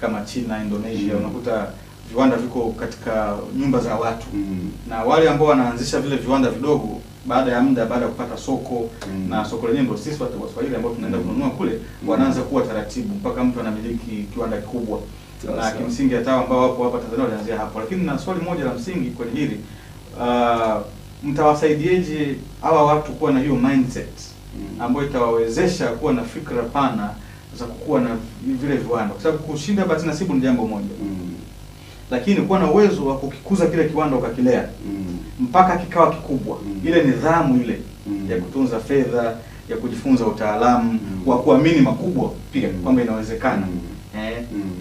kama China, Indonesia, unakuta viwanda viko katika nyumba za watu. Na wale ambao wanaanzisha vile viwanda vidogo, baada ya muda, baada ya kupata soko, na soko lenyewe ndio sisi watu Waswahili ambao tunaenda kununua kule, wanaanza kuwa taratibu mpaka mtu anamiliki kiwanda kikubwa. Na kimsingi hata ambao wapo hapa Tanzania walianzia hapo. Lakini na swali moja la msingi kwenye hili, mtawasaidieje hawa watu kuwa na hiyo mindset ambayo itawawezesha kuwa na fikra pana za kukua na vile viwanda? Kwa sababu kushinda bahati nasibu ni jambo moja, lakini kuwa na uwezo wa kukikuza kile kiwanda ukakilea mpaka kikawa kikubwa, ile nidhamu ile ya kutunza fedha, ya kujifunza utaalamu, wa kuamini makubwa pia kwamba inawezekana.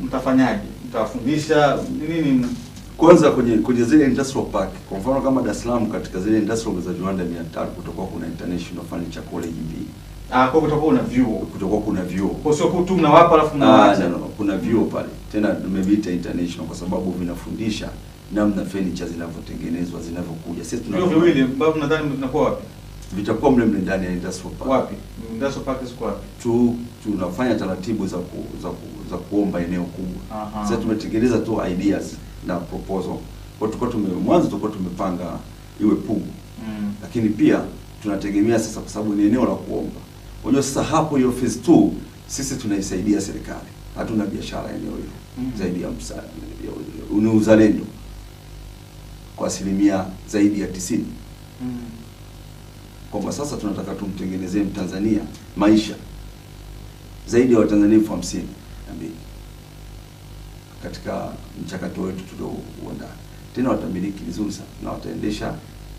Mtafanyaje? Mtawafundisha nini? Kwanza kwenye zile industrial park, kwa mfano kama Dar es Salaam, katika zile industrial za viwanda 500 kutakuwa kuna International Furniture College mbili. Kwa kutakuwa kuna vyuo. Kutakuwa kuna vyuo. Kwa sio tu mnawapa alafu mnawaacha. Kuna vyuo pale. Tena tumeviita international kwa sababu vinafundisha namna furniture zinavyotengenezwa, zinavyokuja. Sisi vyuo viwili ambavyo nadhani vinakuwa wapi? Vitakuwa mle ndani ya industrial park. Wapi? Industrial park ziko wapi? Tunafanya taratibu za kuomba eneo kubwa. Sasa tumetengeneza tu ideas na proposal. Kwa mwanzo tulikuwa tumepanga iwe Pugu. Lakini pia tunategemea sasa, kwa sababu ni eneo la kuomba. Unajua sasa hapo hiyo phase 2 sisi tunaisaidia serikali. Hatuna biashara eneo hilo. Zaidi ya msaada. Ni uzalendo kwa asilimia zaidi ya 90. Kwamba sasa tunataka tumtengenezee Mtanzania maisha zaidi ya Watanzania 50,000 katika mchakato wetu tulioandaa. Tena watamiliki vizuri sana na wataendesha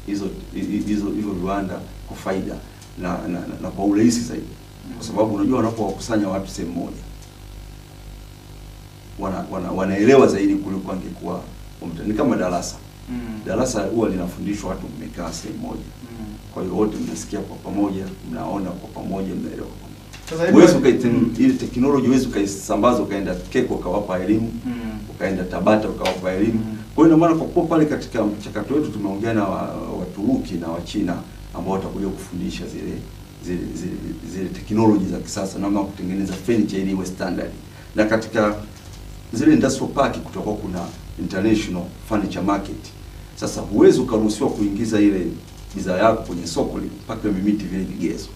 hizo viwanda kwa faida na kwa urahisi zaidi. Kwa sababu unajua wanapowakusanya watu sehemu moja, wanaelewa zaidi kuliko angekuwa ni kama darasa. Darasa huwa linafundishwa watu mmekaa sehemu moja. Kwa hiyo wote mnasikia kwa pamoja, mnaona kwa pamoja, mnaelewa kwa pamoja. Sasa ile teknolojia huwezi ukaisambaza ukaenda Keko ukawapa elimu, ukaenda Tabata ukawapa elimu. Kwa hiyo ndio maana kwa pale katika mchakato wetu tumeongea na Waturuki na Wachina ambao watakuja kufundisha zile teknolojia za kisasa, namna ya kutengeneza furniture ili iwe standard. Na katika zile industrial park kutakuwa kuna International Furniture Market. Sasa huwezi ukaruhusiwa kuingiza ile bidhaa yako kwenye soko mpaka imemiti vile vigezo.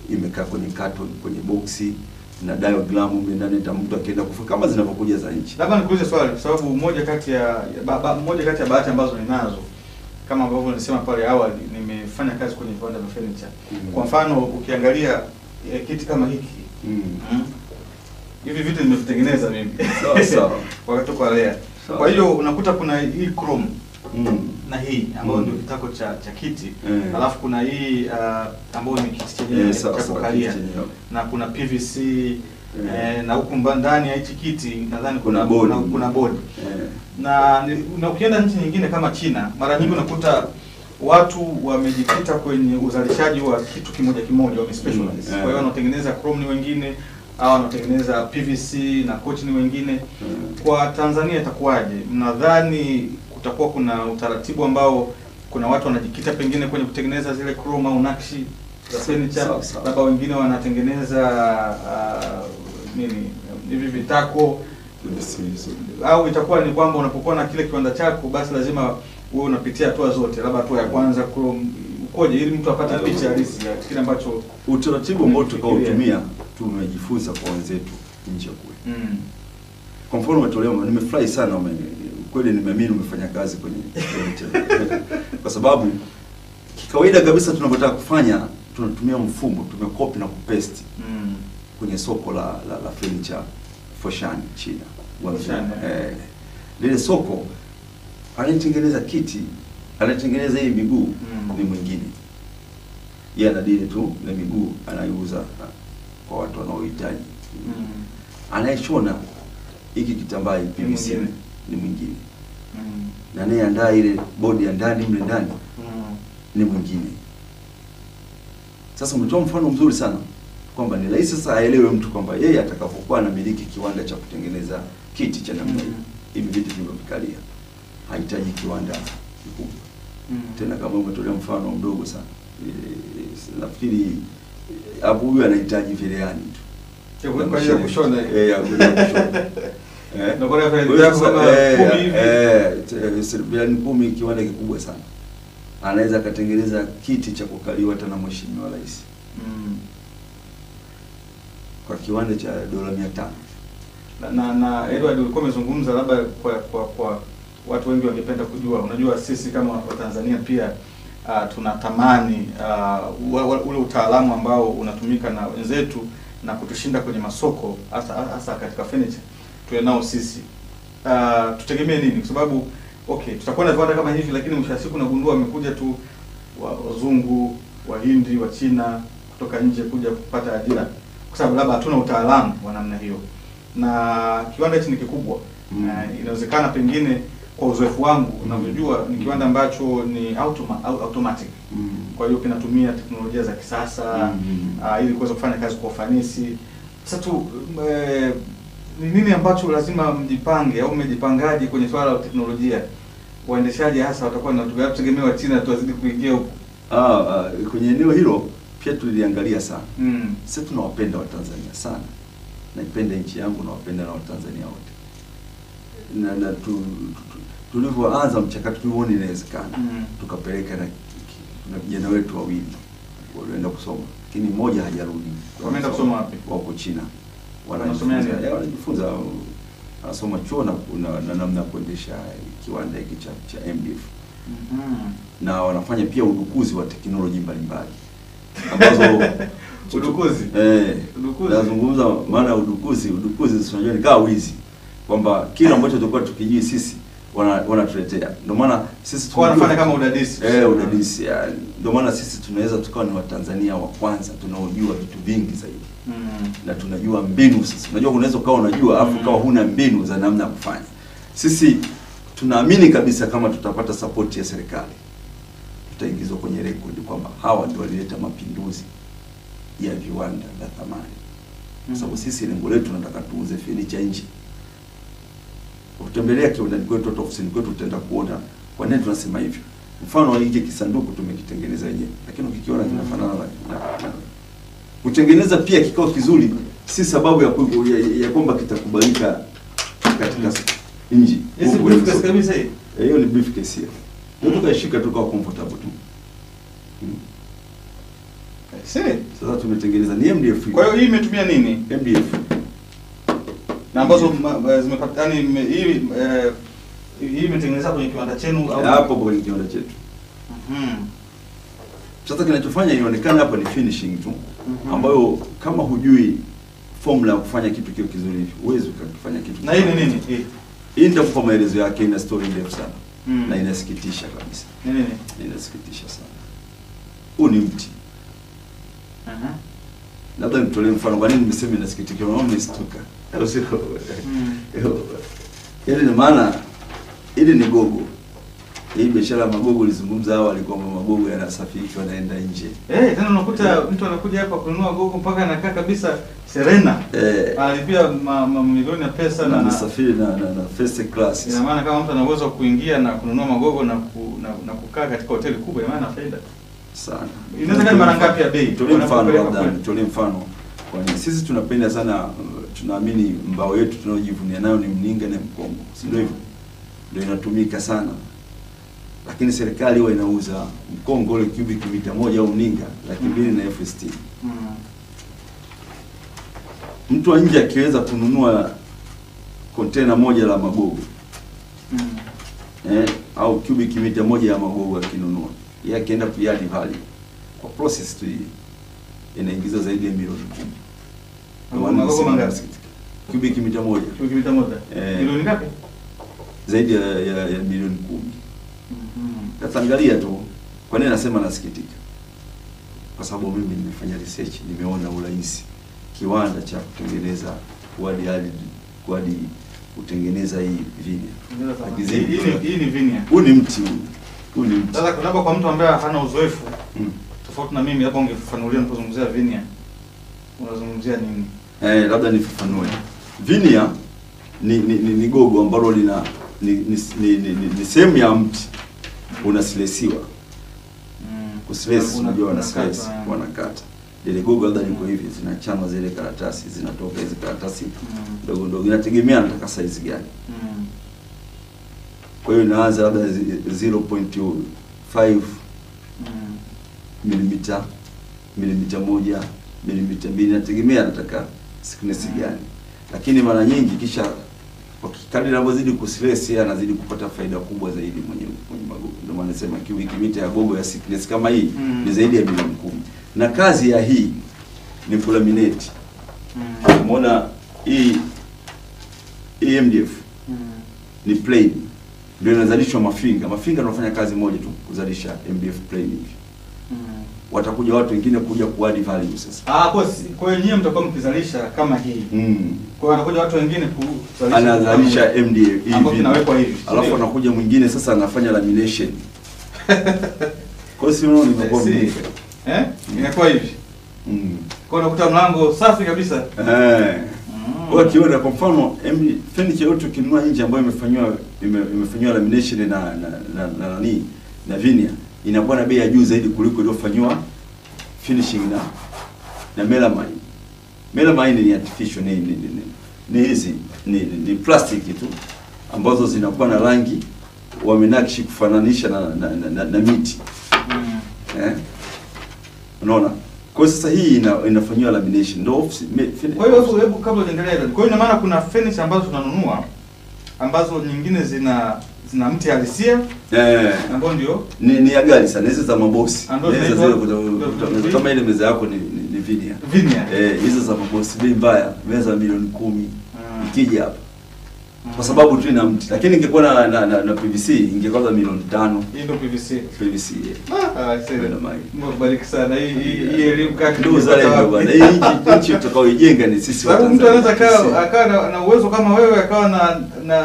Imekaa kwenye carton, kwenye boxi na diagram ndani, mtu akienda kufuka kama zinavyokuja za nchi. Labda nikuulize swali, kwa sababu moja kati ya bahati ambazo ninazo, kama ambavyo nilisema pale awali, nimefanya kazi kwenye viwanda vya furniture. Kwa mfano ukiangalia kiti kama hiki, hivi vitu nimevitengeneza mimi. Sawa. Wakati kwa lea. Kwa hiyo unakuta kuna hii chrome na hii ambayo ndio kitako cha kiti, alafu kuna hii ambayo ni kiti chenyewe cha kukalia, na kuna PVC, na huku ndani ya hichi kiti nadhani kuna bodi. Na ukienda nchi nyingine kama China, mara nyingi unakuta watu wamejikita kwenye uzalishaji wa kitu kimoja, wame specialize. Kwa hiyo wanatengeneza chrome ni wengine, au wanatengeneza PVC na kochi ni wengine. Kwa Tanzania itakuwaje? Mnadhani kutakuwa kuna utaratibu ambao kuna watu wanajikita pengine kwenye kutengeneza zile chrome au nakshi za furniture, labda wengine wanatengeneza hivi vitako, au itakuwa ni kwamba unapokuwa na kile kiwanda chako basi lazima wewe unapitia hatua zote, labda hatua ya kwanza ukoje, ili mtu apate picha halisi ya kile ambacho utaratibu ambao tutakaotumia tumejifunza kwa wenzetu nje kule. Kwa mfano umetolewa, nimefurahi sana kweli, nimeamini umefanya kazi kwenye kwa sababu kikawaida kabisa tunapotaka kufanya tunatumia mfumo, tumekopi na kupaste kwenye soko la furniture Foshan China. Lile soko anatengeneza kiti, anatengeneza hii miguu ni mwingine. Yeye anadili tu na miguu, anaiuza kwa watu wanaohitaji. Anayeshona hiki kitambaa PVC ni mwingine. Na naye andaa ile bodi ya ndani mle ndani ni mwingine. Sasa umetoa mfano mzuri sana kwamba ni rahisi sasa aelewe mtu kwamba yeye atakapokuwa anamiliki kiwanda cha kutengeneza kiti cha namna hii, hivi vitu vinavyokalia, hahitaji kiwanda kikubwa. Tena kama umetolea mfano mdogo sana, nafikiri hapo huyu anahitaji vileani tu. Kwa hiyo kushona na kwa faida kama 10 hivi bilioni 10 kiwanda kikubwa sana. Anaweza katengeneza kiti cha kukaliwa hata na mheshimiwa rais. Kwa kiwanda cha dola 500. Na Edward ulikuwa umezungumza labda kwa watu wengi wangependa kujua, unajua sisi kama Watanzania pia tunatamani ule utaalamu ambao unatumika na wenzetu na kutushinda kwenye masoko hasa katika furniture tuwe nao sisi. Tutegemee nini? Kwa sababu tutakuwa na viwanda kama hivi, lakini mwisho wa siku nagundua wamekuja tu wazungu, Wahindi, wa China kutoka nje kuja kupata ajira, kwa sababu labda hatuna utaalamu wa namna hiyo. Na kiwanda hichi ni kikubwa. Inawezekana pengine kwa uzoefu wangu unavyojua ni kiwanda ambacho ni automatic. Kwa hiyo kinatumia teknolojia za kisasa ili kuweza kufanya kazi kwa ufanisi. Sasa ni nini ambacho lazima mjipange au mmejipangaje kwenye swala la teknolojia? Waendeshaji hasa watakuwa na tutegemea wa China tuwazidi kuingia huko. Kwenye eneo hilo pia tuliangalia sana. Sisi tunawapenda Watanzania sana. Naipenda nchi yangu na wapenda na Watanzania wote. Na tulivyoanza mchakato tuliona inawezekana. Tukapeleka na vijana wetu wawili walienda kusoma, lakini mmoja hajarudi. Wameenda kusoma wapi? Wako China. Wanajifunza anasoma chuo na namna ya kuendesha kiwanda hiki cha MDF. Na wanafanya pia udukuzi wa teknolojia mbalimbali ambazo udukuzi. Nazungumza maana ya udukuzi unajua ni kama wizi, kwamba kila ambacho tulikuwa tukijui sisi wanatuletea. Ndio maana sisi tunafanya kama udadisi. Udadisi. Ndio maana sisi tunaweza tukawa ni Watanzania wa kwanza tunaojua vitu vingi zaidi. Na tunajua mbinu sisi. Unajua unaweza ukawa unajua afu kawa huna mbinu za namna ya kufanya. Sisi tunaamini kabisa kama tutapata support ya serikali, tutaingizwa kwenye rekodi kwamba hawa ndio walileta mapinduzi ya viwanda vya thamani. Kwa sababu sisi lengo letu tunataka tuuze furniture nje. Ukitembelea kiwandani kwetu au ofisini kwetu utaenda kuona kwa nini tunasema hivyo. Mfano hiki kisanduku tumekitengeneza wenyewe, lakini ukikiona kinafanana na kutengeneza pia kikao kizuri si sababu ya kwamba kitakubalika katika nje. Hizi briefcase kabisa hii. Hiyo ni briefcase hiyo. Ndio tukashika tu kwa comfortable tu. Sasa tumetengeneza ni MDF. Kwa hiyo hii imetumia nini? MDF. Na ambazo zimepata hii imetengenezwa kwenye kiwanda chenu au hapo kwenye kiwanda chetu. Sasa kinachofanya ionekane hapa ni finishing tu, ambayo kama hujui formula ya kufanya kitu kio kizuri hivi huwezi ukafanya kitu. Na hii ni nini? Hii ndio kwa maelezo yake, ina story ndefu sana. Na inasikitisha kabisa. Nini? Inasikitisha sana. Huu ni mti. Labda nitolee mfano kwa nini nimesema inasikitisha. Naona nimestuka. Yaani ni maana ili ni gogo. Hii biashara ya magogo ulizungumza awali kwamba magogo yanasafirishwa yanaenda nje. Tena unakuta mtu anakuja hapa kununua gogo mpaka anakaa kabisa Serena. Alipia mamilioni ya pesa na anasafiri na first class. Ina maana kama mtu ana uwezo wa kuingia na kununua magogo na kukaa katika hoteli kubwa, ina maana faida sana. Inaweza kama mara ngapi ya bei? Tulie mfano. Kwani sisi tunapenda sana, tunaamini mbao yetu tunayojivunia nayo ni mninga na mkongo. Si ndio hivyo? Ndio inatumika sana. Lakini serikali huwa inauza mkongo ile cubic mita moja au mninga 200 na FST. Mtu wa nje akiweza kununua container moja la magogo au cubic mita moja ya magogo akinunua, yeye akienda kuyadi value kwa process tu hii inaingiza zaidi ya milioni 10. Magogo mangapi? Cubic mita moja. Cubic mita moja. Milioni ngapi? Zaidi ya milioni 10. Sasa angalia tu, kwa nini nasema nasikitika? Kwa sababu mimi nimefanya research, nimeona urahisi kiwanda cha kutengeneza kuadi kutengeneza hii vinia. Hii ni vinia. Huu ni mti huu. Ni mti. Sasa labda kwa mtu ambaye hana uzoefu tofauti na mimi, labda ungefafanulia unapozungumzia vinia. Unazungumzia nini? Labda nifafanue. Vinia ni gogo ambalo lina ni sehemu ya mti unasilesiwa. Kusilesi unajua wanasilesi, wanakata. Ile gogo labda liko hivi, zinachanwa zile karatasi, zinatoka hizo karatasi ndogo ndogo, inategemea nataka size gani. Kwa hiyo inaanza labda 0.5 milimita moja, milimita 2, inategemea nataka thickness gani. Lakini mara nyingi kisha kadri anavyozidi kusilesi anazidi kupata faida kubwa zaidi mwenye magogo. Ndio maana nasema cubic mita ya gogo ya thickness kama hii ni zaidi ya milioni 10. Na kazi ya hii ni kulaminate. Umeona hii MDF ni plain. Ndio inazalishwa mafinga. Mafinga yanafanya kazi moja tu, kuzalisha MDF plain hivi. Watakuja watu wengine kuja kuadi value sasa. Kwa hiyo nyinyi mtakuwa mkizalisha kama hii. Kwa hiyo wanakuja watu wengine kuzalisha, anazalisha MDF hivi. Hapo inawekwa hivi. Alafu anakuja mwingine sasa anafanya lamination. Kwa hiyo unaona imekuwa mgumu. Inakuwa hivi. Kwa hiyo unakuta mlango safi kabisa. Kwa kiona kwa mfano furniture yote ukinunua nje ambayo imefanywa lamination na vinia, inakuwa na bei ya juu zaidi kuliko iliyofanywa finishing na melamine. Melamine ni artificial, ni hizi ni plastic tu ambazo zinakuwa na rangi wamenakshi kufananisha na miti. Unaona? Kwa sasa hii inafanywa lamination ndio. Kwa hiyo hebu kabla tuendelee, kwa hiyo ina maana kuna furniture ambazo tunanunua ambazo nyingine zina mti halisia ambao ndio ni ya gari sana, hizo za mabosi. Hizo zile kama ile meza yako ni vinia. Hizo za mabosi bei mbaya, meza milioni 10 ikija hapa. Kwa sababu tu ina mti. Lakini ingekuwa na PVC ingekuwa milioni 5. Hii ndio PVC. PVC. Mungu bariki sana. Hii elimu kaka ndio zalendo bwana. Hii nchi tutakaoijenga ni sisi wa Tanzania. Mtu anaweza akawa na uwezo kama wewe, akawa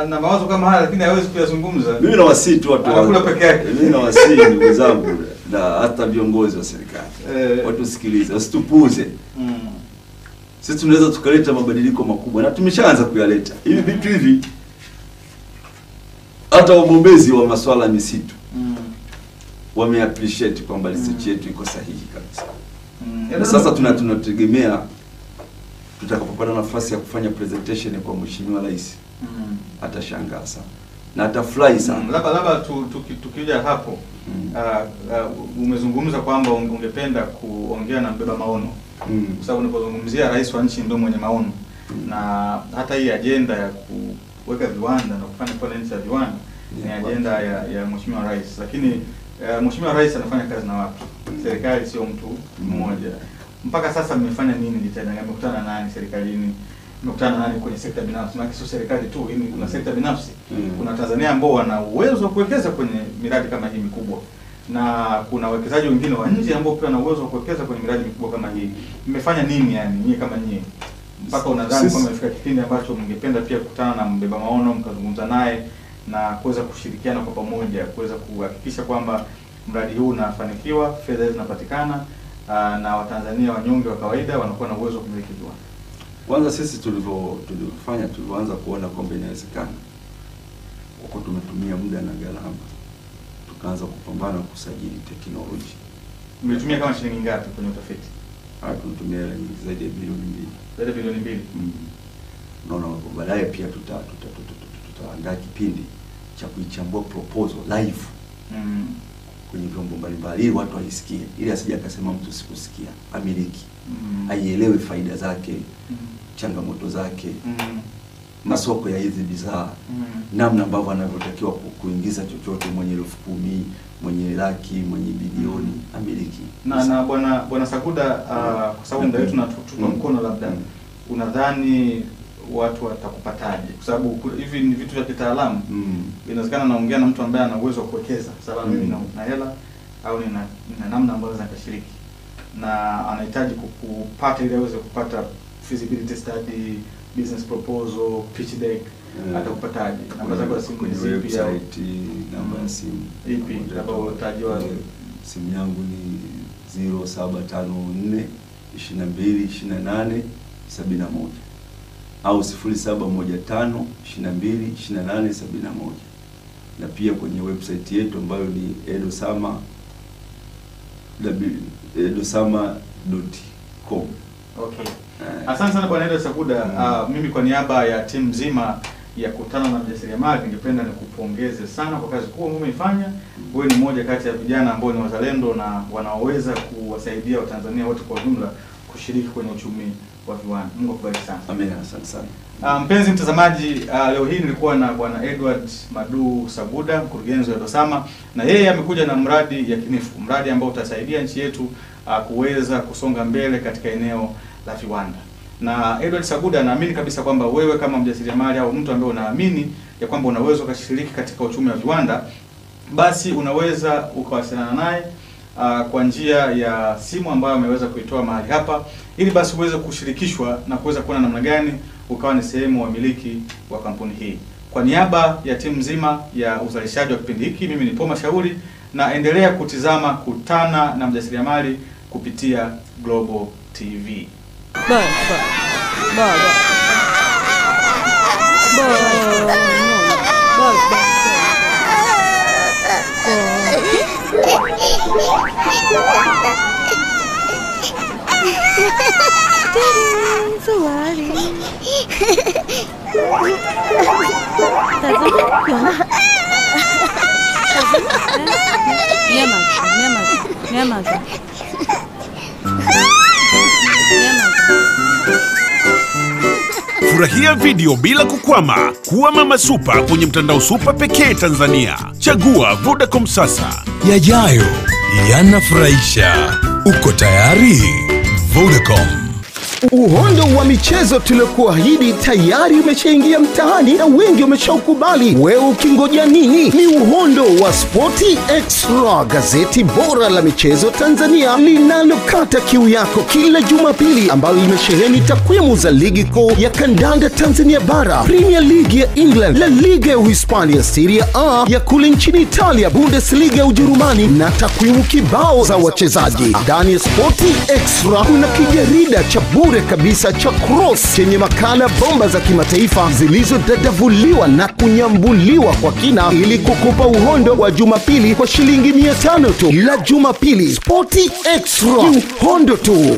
na mawazo kama haya, lakini hawezi kuyazungumza. Mimi na wasii tu watu wanakula peke yake. Mimi na wasii ndugu zangu na hata viongozi wa serikali. Watu sikilize, usitupuze. Sisi tunaweza tukaleta mabadiliko makubwa na tumeshaanza kuyaleta. Hivi vitu hivi hata wagombezi wa masuala ya misitu wameappreciate kwamba research yetu iko sahihi kabisa. Na sasa tunategemea tutakapopata nafasi ya kufanya presentation kwa Mheshimiwa Rais. Atashangaa sana na atafurahi sana. Labda tukija hapo umezungumza kwamba ungependa kuongea na mbeba maono. Kwa sababu unapozungumzia rais wa nchi ndio mwenye maono. Na hata hii agenda ya kuweka viwanda na kufanya kwa nchi ya viwanda ni agenda ya Mheshimiwa Rais. Lakini Mheshimiwa Rais anafanya kazi na watu. Serikali sio mtu mmoja. Mpaka sasa mmefanya nini jitihada? Mmekutana na nani serikalini? Mmekutana na nani kwenye sekta binafsi? Maana sio serikali tu, hii kuna sekta binafsi. Kuna Tanzania ambao wana uwezo wa kuwekeza kwenye miradi kama hii mikubwa. Na kuna wawekezaji wengine wa nje ambao pia wana uwezo wa kuwekeza kwenye miradi mikubwa kama hii. Mmefanya nini yani nyinyi kama nyinyi? Mpaka unadhani kwamba imefika kipindi ambacho mngependa pia kukutana na mbeba maono mkazungumza naye na kuweza kushirikiana kwa pamoja kuweza kuhakikisha kwamba mradi huu unafanikiwa, fedha zinapatikana, na Watanzania wanyonge wa kawaida wanakuwa na uwezo wa kumiliki viwanda? Kwanza sisi tulianza kuona kwamba inawezekana. Huko tumetumia muda na gharama. Tukaanza kupambana kusajili teknolojia. Mmetumia kama shilingi ngapi kwenye utafiti? Tumetumia zaidi ya bilioni 2. Zaidi ya bilioni 2. Naona baadaye pia tutaandaa kipindi cha kuichambua proposal live kwenye vyombo mbalimbali ili watu waisikie, ili asije akasema mtu sikusikia, amiliki aielewe faida zake, changamoto zake, masoko ya hizi bidhaa, namna ambavyo anavyotakiwa kuingiza chochote, mwenye 10,000, mwenye laki, mwenye bilioni, amiliki. Na bwana Saguda, kwa sababu muda wetu tunatupa mkono, labda unadhani watu watakupataje? Kwa sababu hivi ni vitu vya kitaalamu. Inawezekana naongea na mtu ambaye ana uwezo wa kuwekeza, sababu mimi na hela au nina namna ambayo naweza kushiriki, na anahitaji kupata ili aweze kupata feasibility study, business proposal, pitch deck, atakupataje? Namba zako za simu ni zipi? Website, namba ya simu ipi ambayo utajua? Simu yangu ni 0754 22 28 71 au 0715 22 28 71, na pia kwenye website yetu ambayo ni edosama.com. Okay. Asante sana Bwana Edward Saguda. Mimi kwa niaba ya timu nzima ya Kutana na Mjasiriamali ningependa nikupongeze sana kwa kazi kubwa umeifanya. Wewe ni mmoja kati ya vijana ambao ni wazalendo na wanaoweza kuwasaidia Watanzania wote kwa jumla kushiriki kwenye uchumi wa viwanda. Mungu akubariki sana. Amen, asante sana. Mpenzi mtazamaji, leo hii nilikuwa na Bwana Edward Madu Saguda, mkurugenzi wa Edosama, na yeye amekuja na mradi yakinifu, mradi ambao utasaidia nchi yetu kuweza kusonga mbele katika eneo la viwanda. Na Edward Saguda, naamini kabisa kwamba wewe kama mjasiriamali au mtu ambaye unaamini ya kwamba unaweza kushiriki katika uchumi wa viwanda, basi unaweza ukawasiliana naye kwa njia ya simu ambayo ameweza kuitoa mahali hapa, ili basi uweze kushirikishwa na kuweza kuona namna gani ukawa ni sehemu wa miliki wa kampuni hii. Kwa niaba ya timu nzima ya uzalishaji wa kipindi hiki, mimi ni Paul Mashauri, na endelea kutizama Kutana na Mjasiriamali kupitia Global TV. Furahia video bila kukwama. Kuwa mama super kwenye mtandao super pekee Tanzania. Chagua Vodacom sasa. Yajayo yanafurahisha. Uko tayari? Vodacom. Uhondo wa michezo tuliokuahidi tayari umeshaingia mtaani na wengi wameshaukubali. Wewe ukingoja nini? Ni uhondo wa Sporty Extra, gazeti bora la michezo Tanzania linalokata kiu yako kila Jumapili, ambalo limesheheni takwimu za ligi kuu ya kandanda Tanzania bara, Premier League ya England, La Liga ya Uhispania, Serie A ya kule nchini Italia, Bundesliga ya Ujerumani na takwimu kibao za wachezaji. Ndani ya Sporty Extra kuna kijarida cha bure kabisa cha Cross chenye makala bomba za kimataifa zilizodadavuliwa na kunyambuliwa kwa kina ili kukupa uhondo wa Jumapili kwa shilingi 500 tu. La Jumapili, Sporty Extra, uhondo tu.